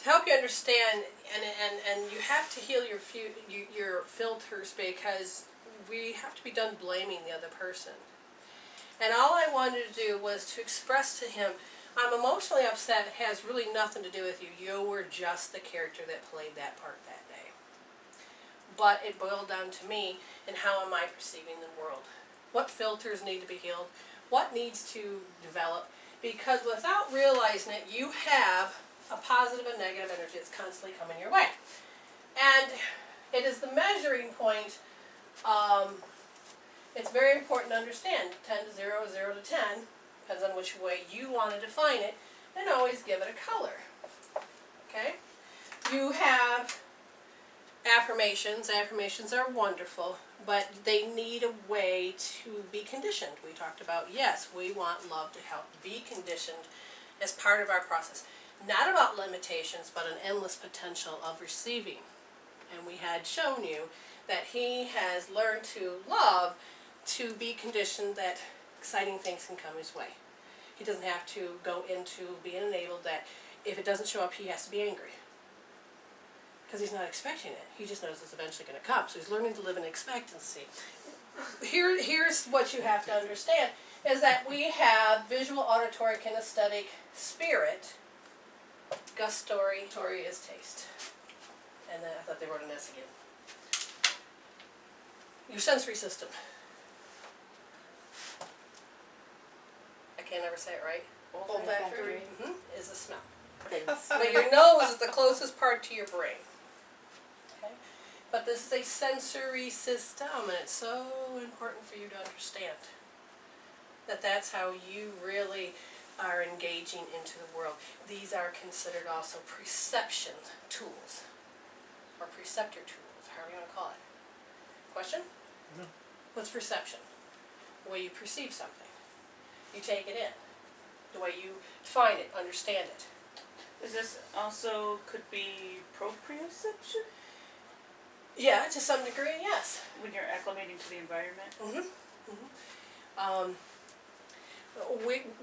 to help you understand, and you have to heal your filters, because we have to be done blaming the other person. And all I wanted to do was to express to him, I'm emotionally upset. It has really nothing to do with you. You were just the character that played that part that day. But it boiled down to me, and how am I perceiving the world? What filters need to be healed? What needs to develop? Because without realizing it, you have a positive and negative energy that's constantly coming your way. And it is the measuring point. It's very important to understand. 10 to 0, 0 to 10, depends on which way you want to define it, and always give it a color. Okay? You have affirmations. Affirmations are wonderful, but they need a way to be conditioned. We talked about, yes, we want love to help be conditioned as part of our process. Not about limitations, but an endless potential of receiving. And we had shown you that he has learned to love to be conditioned that exciting things can come his way. He doesn't have to go into being enabled that if it doesn't show up, he has to be angry. Because he's not expecting it. He just knows it's eventually going to come. So he's learning to live in expectancy. Here's what you have to understand, is that we have visual, auditory, kinesthetic, spirit. Gustory is taste. And then I thought they wrote an S again. Your sensory system. I can't ever say it right. Olfactory is a smell. But your nose is the closest part to your brain. Okay? But this is a sensory system, and it's so important for you to understand that that's how you really are engaging into the world. These are considered also perception tools, or preceptor tools, however you want to call it. Question? No. What's perception? The way you perceive something. You take it in. The way you define it, understand it. Is this also could be proprioception? Yeah, to some degree, yes. When you're acclimating to the environment?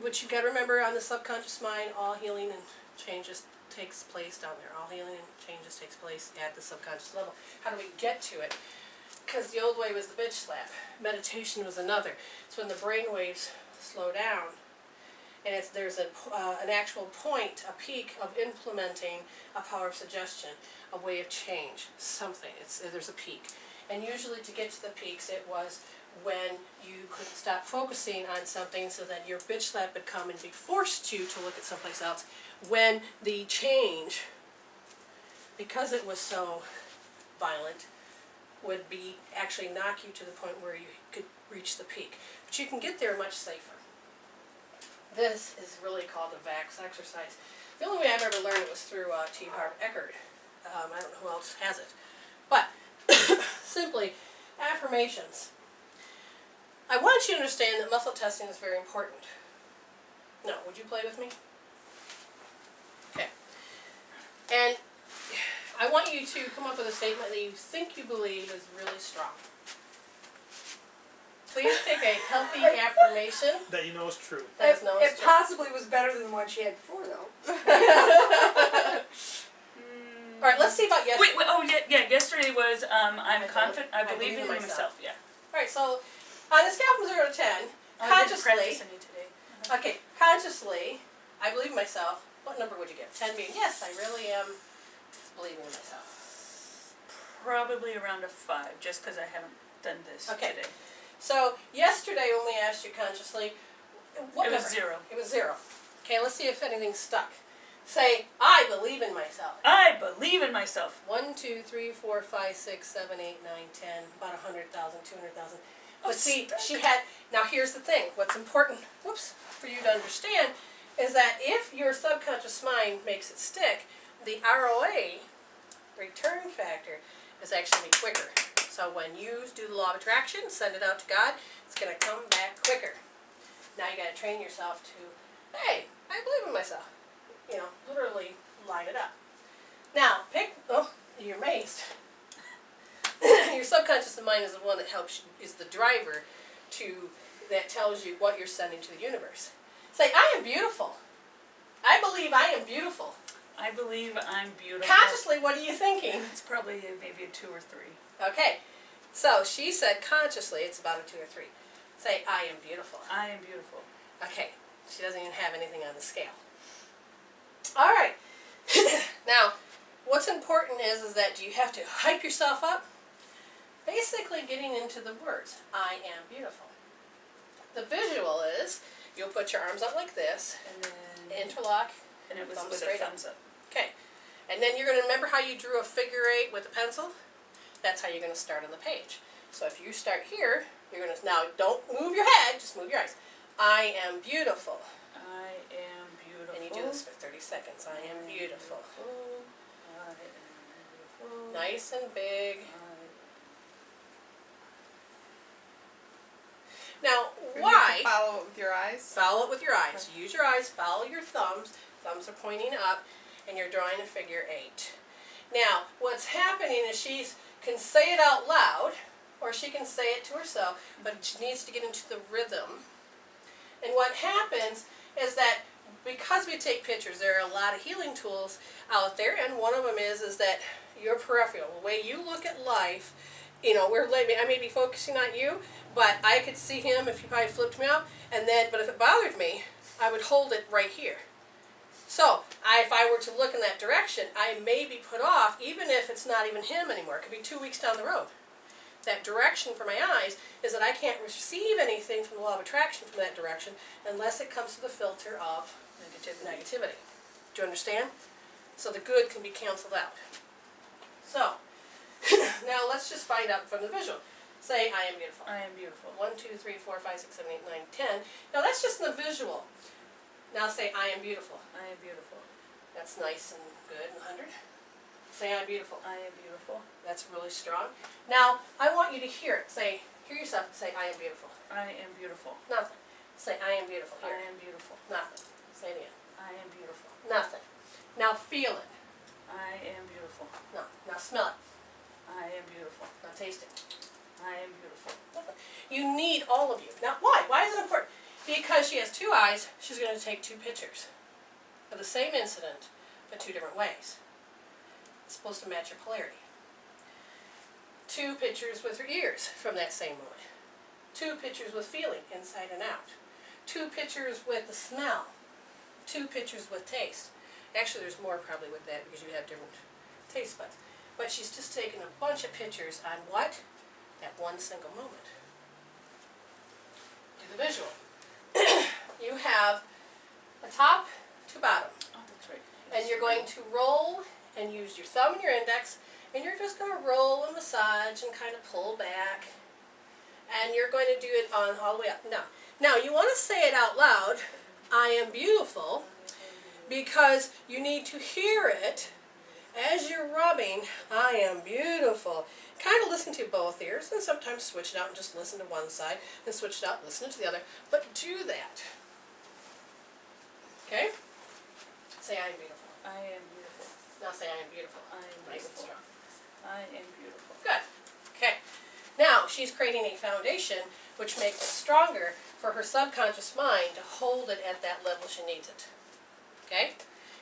What you got to remember on the subconscious mind, all healing and changes takes place down there. All healing and changes takes place at the subconscious level. How do we get to it? Because the old way was the bitch slap. Meditation was another. It's when the brain waves slow down, and there's an actual point, a peak of implementing a power of suggestion, a way of change, something. There's a peak. And usually to get to the peaks, it was when you could stop focusing on something so that your bitch slap would come and be forced you to look at someplace else, when the change, because it was so violent, would be actually knock you to the point where you could reach the peak. But you can get there much safer. This is really called a Vaks exercise. The only way I've ever learned it was through T. Harv Eckert. I don't know who else has it. But simply, affirmations. I want you to understand that muscle testing is very important. No, would you play with me? Okay. And I want you to come up with a statement that you think you believe is really strong. Please take a healthy affirmation. That you know is true. It possibly was better than the one she had before, though. All right, let's see about yesterday. Wait, yesterday was, I'm confident, I believe in myself, yeah. All right, so on a scale from 0 to 10, consciously, I did practice today. okay, consciously, I believe in myself. What number would you give? 10 being, yes, I really am believing in myself. Probably around a 5, just because I haven't done this today. So yesterday when we asked you consciously, what It number? was 0. It was 0. Okay, let's see if anything stuck. Say, I believe in myself. I believe in myself. 1, 2, 3, 4, 5, 6, 7, 8, 9, 10, about 100,000, 200,000. But see, she had, now here's the thing, what's important, for you to understand, is that if your subconscious mind makes it stick, the ROA, return factor, is actually quicker. So when you do the law of attraction, send it out to God, it's going to come back quicker. Now you got to train yourself to, hey, I believe in myself. You know, literally line it up. Now, you're amazed. Your subconscious mind is the one that helps you, is the driver that tells you what you're sending to the universe. Say, I am beautiful. I believe I am beautiful. I believe I'm beautiful. Consciously, what are you thinking? It's probably maybe a 2 or 3. Okay, so she said consciously it's about a 2 or 3. Say, I am beautiful. I am beautiful. Okay, she doesn't even have anything on the scale. All right, now what's important is that you have to hype yourself up, basically getting into the words, I am beautiful. The visual is, you'll put your arms out like this, And then interlock, and it was thumbs with straight a up. thumbs up. Okay, and then you're going to remember how you drew a figure 8 with a pencil? That's how you're going to start on the page. So if you start here, you're going to, now don't move your head, just move your eyes. I am beautiful. I am beautiful. And you do this for 30 seconds. I am beautiful. I am beautiful. Nice and big. Now, You why? can follow it with your eyes. Follow it with your eyes. Use your eyes, follow your thumbs. Thumbs are pointing up, and you're drawing a figure 8. Now, what's happening is she can say it out loud, or she can say it to herself, but she needs to get into the rhythm. And what happens is that because we take pictures, there are a lot of healing tools out there, and one of them is that your peripheral, the way you look at life, you know, I may be focusing on you, but I could see him if he probably flipped me out, and then, but if it bothered me, I would hold it right here. So, if I were to look in that direction, I may be put off, even if it's not even him anymore. It could be 2 weeks down the road. That direction for my eyes is that I can't receive anything from the law of attraction from that direction unless it comes to the filter of negativity. Do you understand? So the good can be canceled out. So, now let's just find out from the visual. Say, I am beautiful. I am beautiful. 1, 2, 3, 4, 5, 6, 7, 8, 9, 10. Now that's just in the visual. Now say, I am beautiful. I am beautiful. That's nice and good. 100. Say, I'm beautiful. I am beautiful. That's really strong. Now, I want you to hear it. Say, hear yourself say, I am beautiful. I am beautiful. Nothing. Say, I am beautiful. Here. I am beautiful. Nothing. Say it again. I am beautiful. Nothing. Now feel it. I am beautiful. No. Now smell it. I am beautiful. Now taste it. I am beautiful. Nothing. You need all of you. Now, why? Why is it important? Because she has 2 eyes, she's going to take 2 pictures of the same incident, but 2 different ways. It's supposed to match your polarity. 2 pictures with her ears from that same moment. 2 pictures with feeling, inside and out. 2 pictures with the smell. 2 pictures with taste. Actually, there's more probably with that because you have different taste buds. But she's just taken a bunch of pictures on what? That one single moment. Do the visual. You have a top to bottom. Oh, that's right. And you're going to roll and use your thumb and your index, and you're just going to roll and massage and kind of pull back. And you're going to do it on all the way up. Now you want to say it out loud, I am beautiful, because you need to hear it as you're rubbing, I am beautiful. Kind of listen to both ears, and sometimes switch it out and just listen to one side, and switch it out, listen to the other, but do that. Okay? Say, I am beautiful. I am beautiful. Now say, I am beautiful. I am Nice and beautiful. strong. I am beautiful. Good. Okay. Now, she's creating a foundation which makes it stronger for her subconscious mind to hold it at that level she needs it. Okay?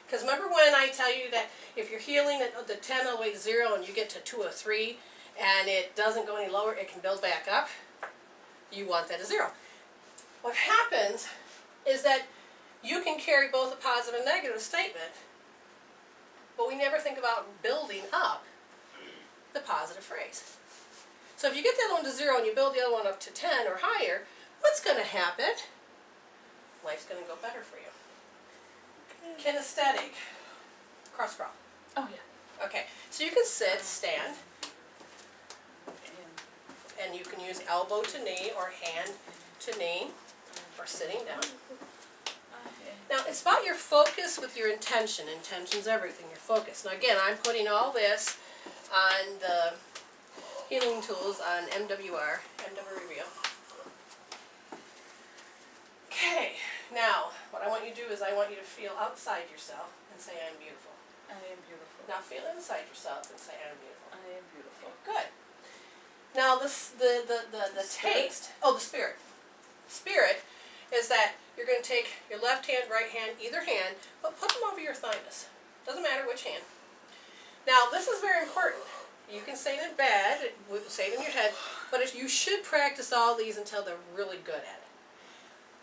Because remember when I tell you that if you're healing at the 10 all the way to 0 and you get to 2 or 3 and it doesn't go any lower, it can build back up? You want that to 0. What happens is that you can carry both a positive and negative statement, but we never think about building up the positive phrase. So if you get the other one to 0 and you build the other one up to 10 or higher, what's going to happen? Life's going to go better for you. Kinesthetic. Cross crawl. Oh, yeah. Okay, so you can sit, stand, And and you can use elbow to knee or hand to knee or sitting down. Now, it's about your focus with your intention. Intention's everything, your focus. Now, again, I'm putting all this on the healing tools on MWR, MW Reveal. Okay, now, what I want you to do is I want you to feel outside yourself and say, I am beautiful. I am beautiful. Now, feel inside yourself and say, I am beautiful. I am beautiful. Good. Now, the taste, the spirit. Spirit is that you're going to take your left hand, right hand, either hand, but put them over your thymus. Doesn't matter which hand. Now, this is very important. You can say it in bed, say it in your head, but you should practice all these until they're really good at it.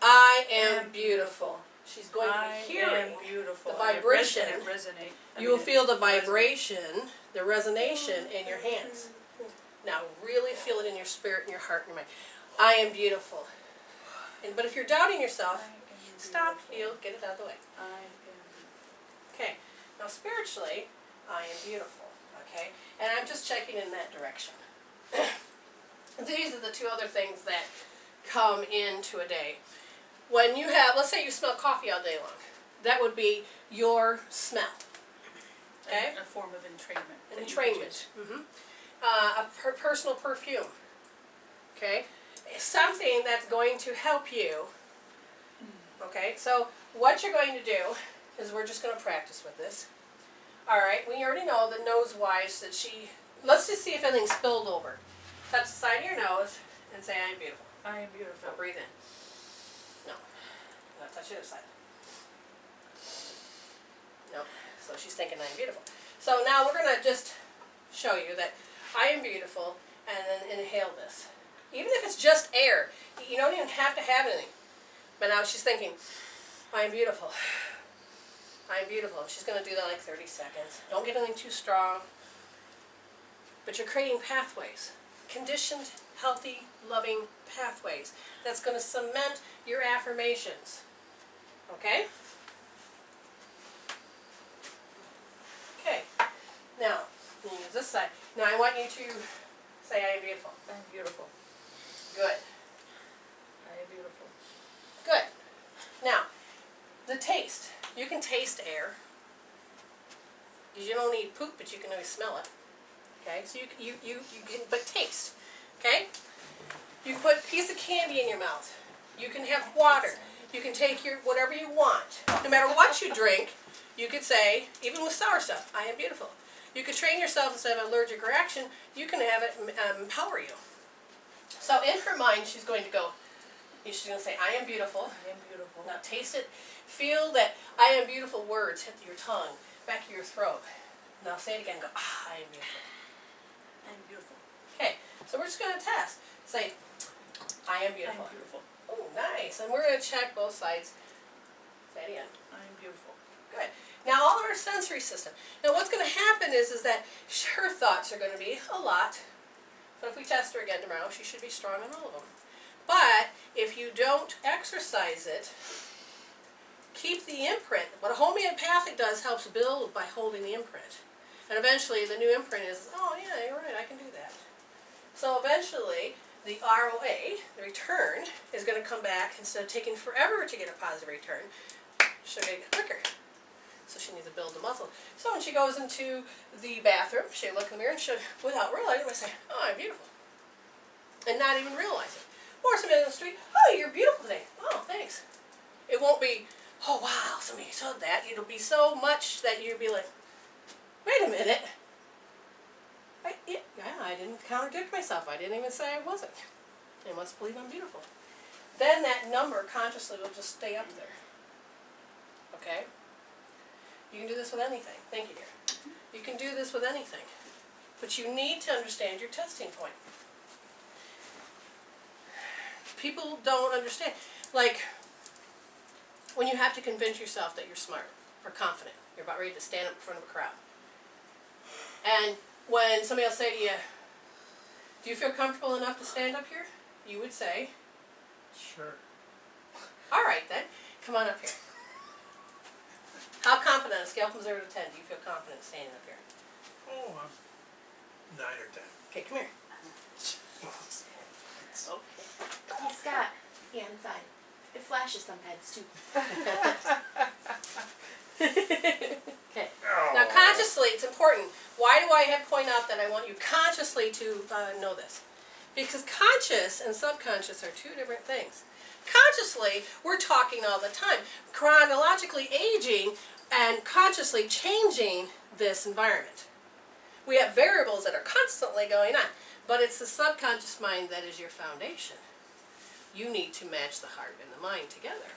I am beautiful. She's going to be hearing beautiful. the vibration. It resonate. You will feel the vibration, the resonation in your hands. Now, really feel it in your spirit, in your heart, in your mind. I am beautiful. But if you're doubting yourself, stop, feel, get it out of the way. I am. Okay. Now, spiritually, I am beautiful. Okay? And I'm just checking in that direction. These are the two other things that come into a day. When you have, let's say you smell coffee all day long. That would be your smell. Okay? A form of entrainment. Entrainment. Personal perfume. Okay? Something that's going to help you. Okay? So what you're going to do is we're just going to practice with this. Alright, we already know the nose wise that let's just see if anything spilled over. Touch the side of your nose and say I am beautiful. I am beautiful. Now breathe in. No. Now touch the other side. No. So she's thinking I am beautiful. So now we're going to just show you that I am beautiful and then inhale this. Even if it's just air, you don't even have to have anything. But now she's thinking, I am beautiful. I am beautiful. She's going to do that like 30 seconds. Don't get anything too strong. But you're creating pathways. Conditioned, healthy, loving pathways. That's going to cement your affirmations. Okay? Okay. Now, you use this side. Now I want you to say I am beautiful. I am beautiful. Good. I am beautiful. Good. Now, the taste. You can taste air. You don't need poop, but you can always smell it. Okay, so you can, but taste. Okay? You can put a piece of candy in your mouth. You can have water. You can take your whatever you want. No matter what you drink, you could say, even with sour stuff, I am beautiful. You could train yourself instead of an allergic reaction, you can have it empower you. So in her mind, she's going to go, she's going to say, I am beautiful. I am beautiful. Now taste it. Feel that I am beautiful words hit your tongue, back of your throat. Now say it again. Go, I am beautiful. I am beautiful. Okay, so we're just going to test. Say, I am I beautiful. am beautiful. Oh, nice. And we're going to check both sides. Say it again. I am beautiful. Good. Now all of our sensory system. Now what's going to happen is that her thoughts are going to be a lot. But if we test her again tomorrow, she should be strong on all of them. But if you don't exercise it, keep the imprint. What a homeopathic does helps build by holding the imprint. And eventually the new imprint is, oh yeah, you're right, I can do that. So eventually the ROA, the return, is going to come back. Instead of taking forever to get a positive return, she'll get it quicker. So she needs to build the muscle. So when she goes into the bathroom, she'll look in the mirror and she'll, without realizing, say, oh, I'm beautiful. And not even realize it. Or somebody on the street, oh, you're beautiful today. Oh, thanks. It won't be, oh, wow, somebody said that. It'll be so much that you'll be like, wait a minute. I didn't contradict myself. I didn't even say I wasn't. I must believe I'm beautiful. Then that number consciously will just stay up there. Okay? You can do this with anything. Thank you, dear. You can do this with anything. But you need to understand your testing point. People don't understand. Like, when you have to convince yourself that you're smart or confident, you're about ready to stand up in front of a crowd. And when somebody else say to you, do you feel comfortable enough to stand up here? You would say, Sure. all right then, come on up here. How confident, on a scale from 0 to 10, do you feel confident standing up here? Oh, I'm 9 or 10. Okay, come here. Okay. Hey Scott, hands on. It flashes sometimes too. Okay. Now consciously, it's important. Why do I point out that I want you consciously to know this? Because conscious and subconscious are two different things. Consciously, we're talking all the time. Chronologically aging and consciously changing this environment. We have variables that are constantly going on, but it's the subconscious mind that is your foundation. You need to match the heart and the mind together.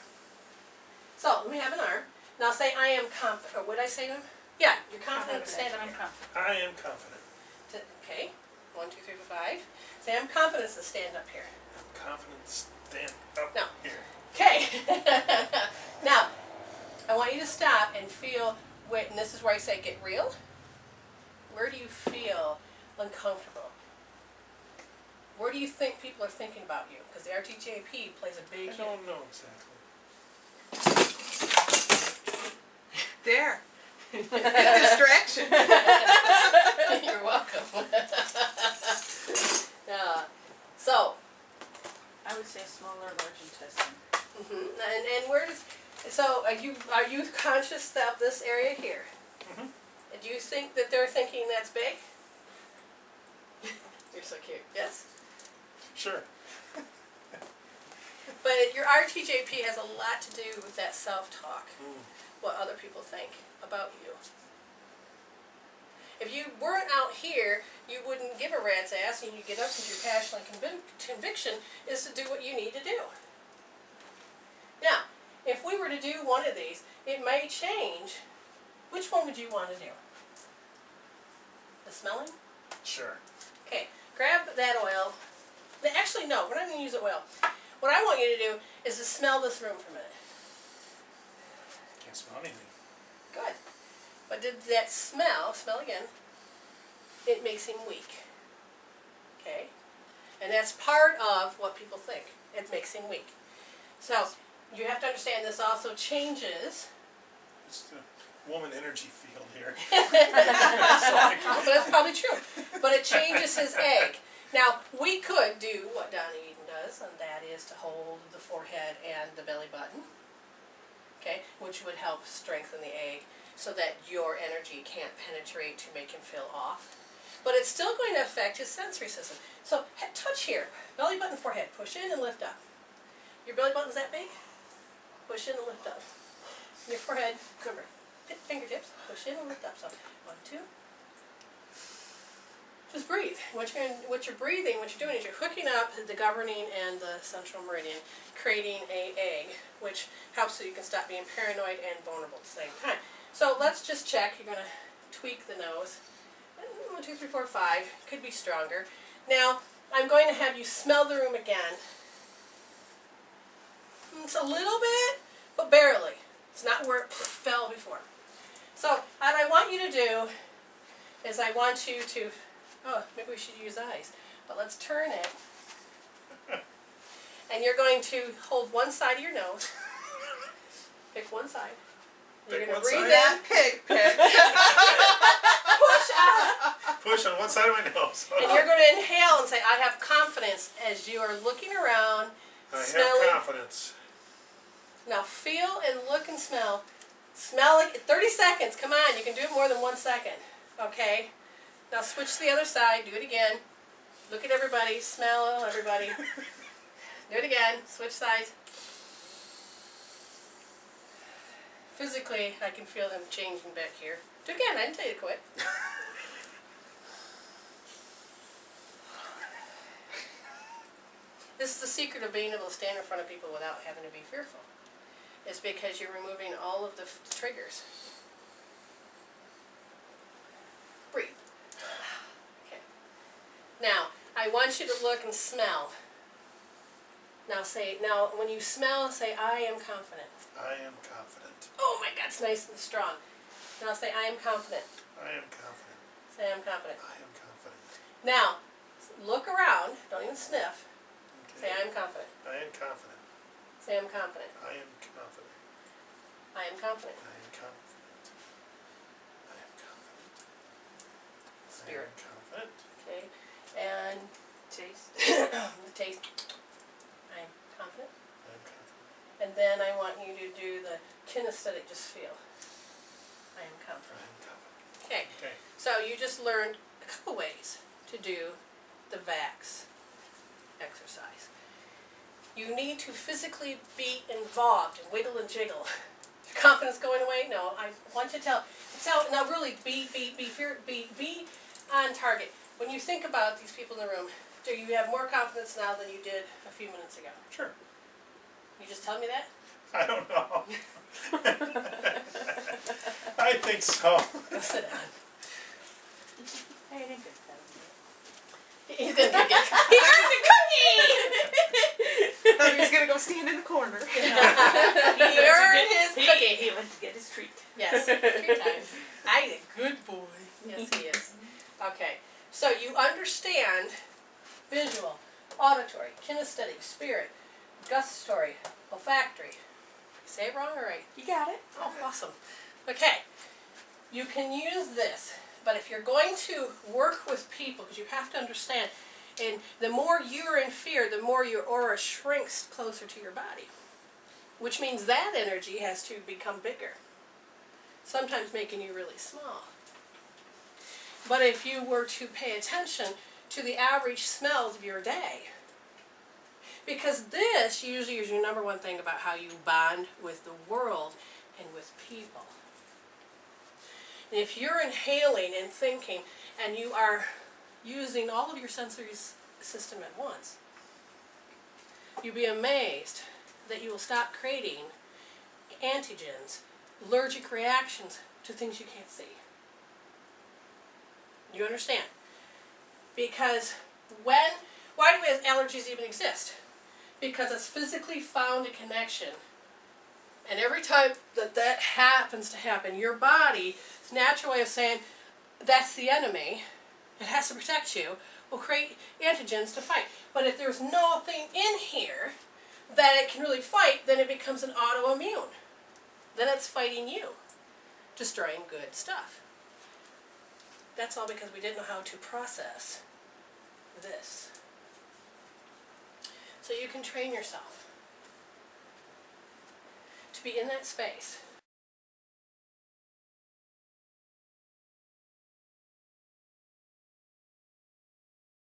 So, we have an arm. Now say, I am confident. Or what did I say to him? Yeah, you're confident to stand up I'm here. confident. I am confident. Okay, 1, 2, 3, 4, 5. Say, I'm confident to stand up here. I'm confident to stand up No. here. Okay. Now, I want you to stop and feel, and this is where I say get real. Where do you feel uncomfortable? Where do you think people are thinking about you? Because the RTJP plays a big I don't know exactly. There. Distraction. You're welcome. So, I would say small or large intestine. and where does, so are you conscious of this area here? Mhm. Do you think that they're thinking that's big? You're so cute. Yes? Sure. But your RTJP has a lot to do with that self-talk, Mm. what other people think about you. If you weren't out here, you wouldn't give a rat's ass, and you get up because your passion and conviction is to do what you need to do. Now, if we were to do one of these, it may change. Which one would you want to do? The smelling? Sure. Okay, grab that oil. Actually, no, we're not going to use the oil. What I want you to do is to smell this room for a minute. Can't smell anything. Good. But did that smell again, it makes him weak. Okay? And that's part of what people think. It makes him weak. So, you have to understand this also changes. It's the woman energy field here. Well, that's probably true. But it changes his egg. Now, we could do what Donna Eden does, and that is to hold the forehead and the belly button. Okay? Which would help strengthen the egg so that your energy can't penetrate to make him feel off. But it's still going to affect his sensory system. So, touch here. Belly button, forehead. Push in and lift up. Your belly button's that big? Push in and lift up. Your forehead, remember, fingertips, push in and lift up. So, 1, 2. Just breathe. What you're breathing, what you're doing is you're hooking up the governing and the central meridian, creating a egg, which helps so you can stop being paranoid and vulnerable at the same time. So let's just check. You're going to tweak the nose. 1, 2, 3, 4, 5. Could be stronger. Now, I'm going to have you smell the room again. It's a little bit, but barely. It's not where it fell before. So what I want you to do is I want you to, maybe we should use eyes, but let's turn it. And you're going to hold one side of your nose. Pick one side. You're Pick going to one breathe side? in, Pick. push out, Push on one side of my nose. and you're going to inhale and say, I have confidence as you are looking around, I smelling. have confidence. Now feel and look and smell. Smell like 30 seconds. Come on, you can do it more than 1 second. Okay? Now switch to the other side. Do it again. Look at everybody. Smell everybody. Do it again. Switch sides. Physically, I can feel them changing back here. Do it again. I didn't tell you to quit. This is the secret of being able to stand in front of people without having to be fearful. It's because you're removing all of the triggers. Breathe. Okay. Now, I want you to look and smell. Now when you smell, say, I am confident. I am confident. Oh my God, it's nice and strong. Now say, I am confident. I am confident. Say, I am confident. I am confident. Now, look around. Don't even sniff. Say, Okay. I am confident. I am confident. Say, I'm confident. I am confident. I am confident. I am confident. I am confident. Spirit. I am confident. Okay. And Taste. the taste. I am confident. I am confident. And then I want you to do the kinesthetic, just feel. I am I confident. am confident. Okay. Okay. So you just learned a couple ways to do the Vaks exercise. You need to physically be involved and wiggle and jiggle. Your confidence going away? No, I want you to tell now really be on target. When you think about these people in the room, do you have more confidence now than you did a few minutes ago? Sure. You just tell me that? I don't know. I think so. Go sit down. Hey, I didn't get that. He's gonna get he earned a cookie! Thought he was gonna go stand in the corner. He earned his cookie. He went to get his treat. Yes, treat time. I'm a good boy. Yes, he is. Okay, so you understand visual, auditory, kinesthetic, spirit, gustatory, olfactory. Say it wrong or right? You got it. Oh, awesome. Okay, you can use this, but if you're going to work with people, because you have to understand, and the more you're in fear, the more your aura shrinks closer to your body, which means that energy has to become bigger, sometimes making you really small. But if you were to pay attention to the average smells of your day, because this usually is your number one thing about how you bond with the world and with people. And if you're inhaling and thinking and you are using all of your sensory system at once, you'll be amazed that you will stop creating antigens, allergic reactions to things you can't see. You understand? Because why do allergies even exist? Because it's physically found a connection. And every time that happens to happen, your body's natural way of saying, that's the enemy, it has to protect you, will create antigens to fight. But if there's nothing in here that it can really fight, then it becomes an autoimmune. Then it's fighting you, destroying good stuff. That's all because we didn't know how to process this. So you can train yourself to be in that space